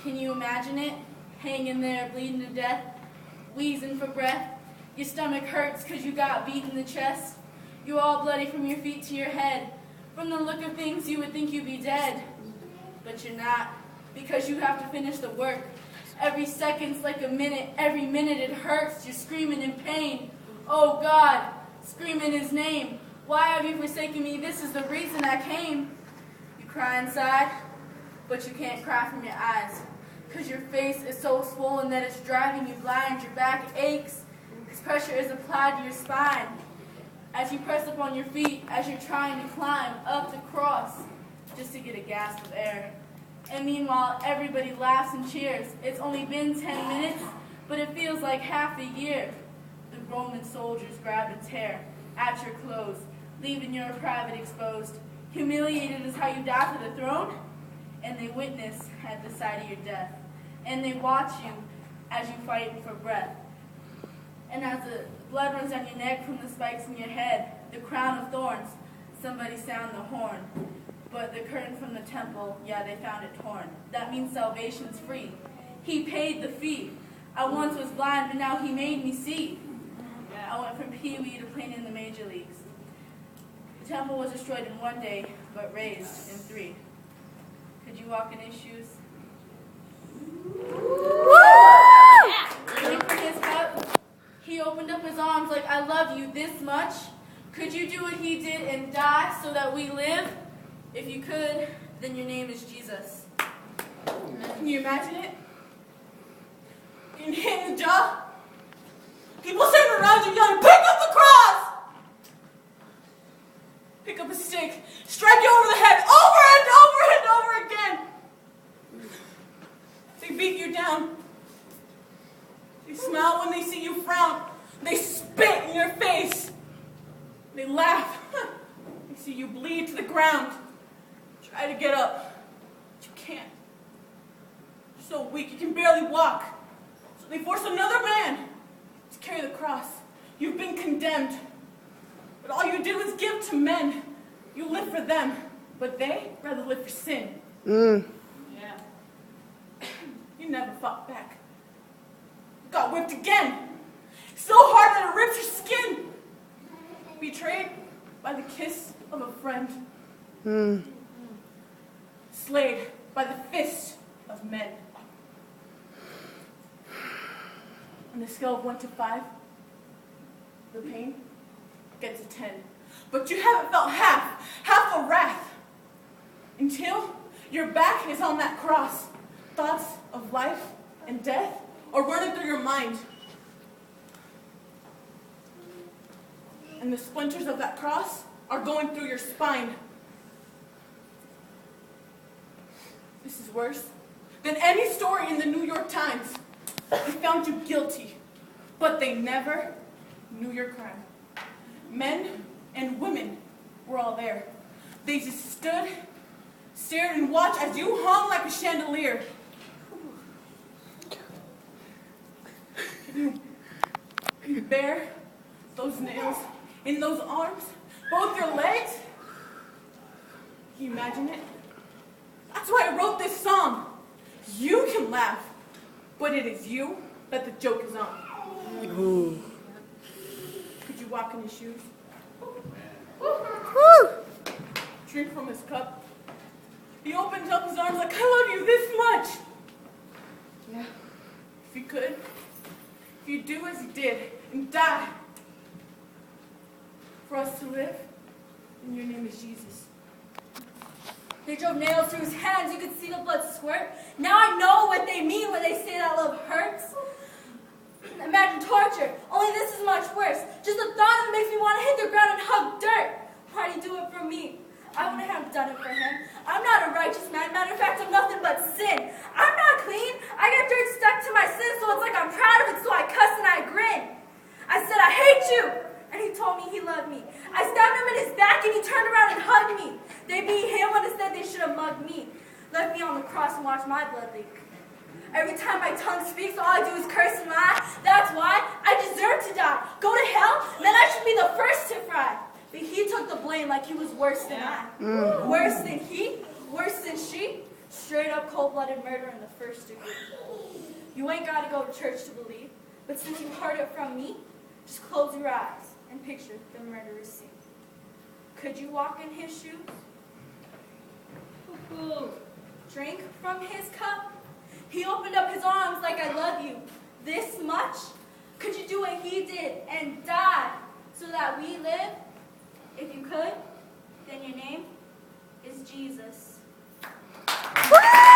Can you imagine it? Hanging there, bleeding to death, wheezing for breath. Your stomach hurts because you got beat in the chest. You're all bloody from your feet to your head. From the look of things, you would think you'd be dead. But you're not, because you have to finish the work. Every second's like a minute. Every minute it hurts. You're screaming in pain. Oh, God, screaming his name. Why have you forsaken me? This is the reason I came. You cry inside, but you can't cry from your eyes, because your face is so swollen that it's driving you blind. Your back aches, because pressure is applied to your spine. As you press up on your feet, as you're trying to climb up the cross, just to get a gasp of air. And meanwhile, everybody laughs and cheers. It's only been 10 minutes, but it feels like half a year. The Roman soldiers grab and tear at your clothes, leaving your private exposed. Humiliated is how you die for the throne, and they witness at the sight of your death. And they watch you as you fight for breath. And as the blood runs down your neck from the spikes in your head, the crown of thorns, somebody sound the horn. But the curtain from the temple, yeah, they found it torn. That means salvation's free. He paid the fee. I once was blind, but now he made me see. I went from Pee-wee to playing in the major leagues. The temple was destroyed in 1 day, but raised in 3. Could you walk in his shoes? Waiting for his cup, he opened up his arms like, I love you this much. Could you do what he did and die so that we live? If you could, then your name is Jesus. Can you imagine it? Getting hit in the jaw. People standing around you yelling, pick up the cross! Pick up a stick, strike you over the head over and over and over again. They beat you down. They smile when they see you frown. They spit in your face. They laugh. They see you bleed to the ground. Try to get up, but you can't. You're so weak you can barely walk. So they force another man to carry the cross. You've been condemned. But all you did was give to men. You live for them, but they rather live for sin. Yeah. You never fought back. You got whipped again. So hard that it rips your skin. Betrayed by the kiss of a friend. Slayed by the fist of men. On a scale of 1 to 5, the pain gets a 10. But you haven't felt half the wrath, until your back is on that cross. Thoughts of life and death are running through your mind. And the splinters of that cross are going through your spine. This is worse than any story in the New York Times. They found you guilty, but they never knew your crime. Men and women were all there. They just stood, stared, and watched as you hung like a chandelier. Can you bear those nails in those arms? Both your legs? Can you imagine it? That's why I wrote this song. You can laugh, but it is you that the joke is on. Ooh. Could you walk in his shoes? Drink from his cup. He opened up his arms like, I love you this much. Yeah. If you could, if you do as he did and die for us to live, then your name is Jesus. They drove nails through his hands. You could see the blood squirt. Now I know what they mean when they say that love hurts. Imagine torture. Only this is much worse. Just the thought of it makes me want to hit the ground and hug dirt. Why'd he do it for me? I wouldn't have done it for him. I'm not a righteous man. Matter of fact, I'm nothing but sin. I'm not clean. I got dirt stuck to my sin, so it's like I'm proud of it, so I cuss and I grin. I said, I hate you. And he told me he loved me. I stabbed him in his back and he turned around and hugged me. They beat him when instead they should have mugged me. Left me on the cross and watched my blood leak. Every time my tongue speaks, all I do is curse and lie. That's why I deserve to die. Go to hell, then I should be the first to fry. But he took the blame like he was worse than I. Worse than he, worse than she. straight up cold-blooded murder in the first degree. You ain't got to go to church to believe, but since you heard it from me, just close your eyes and picture the murderous scene. Could you walk in his shoes? Drink from his cup? He opened up his arms like I love you this much? Could you do what he did and die so that we live? If you could, then your name is Jesus. Woo!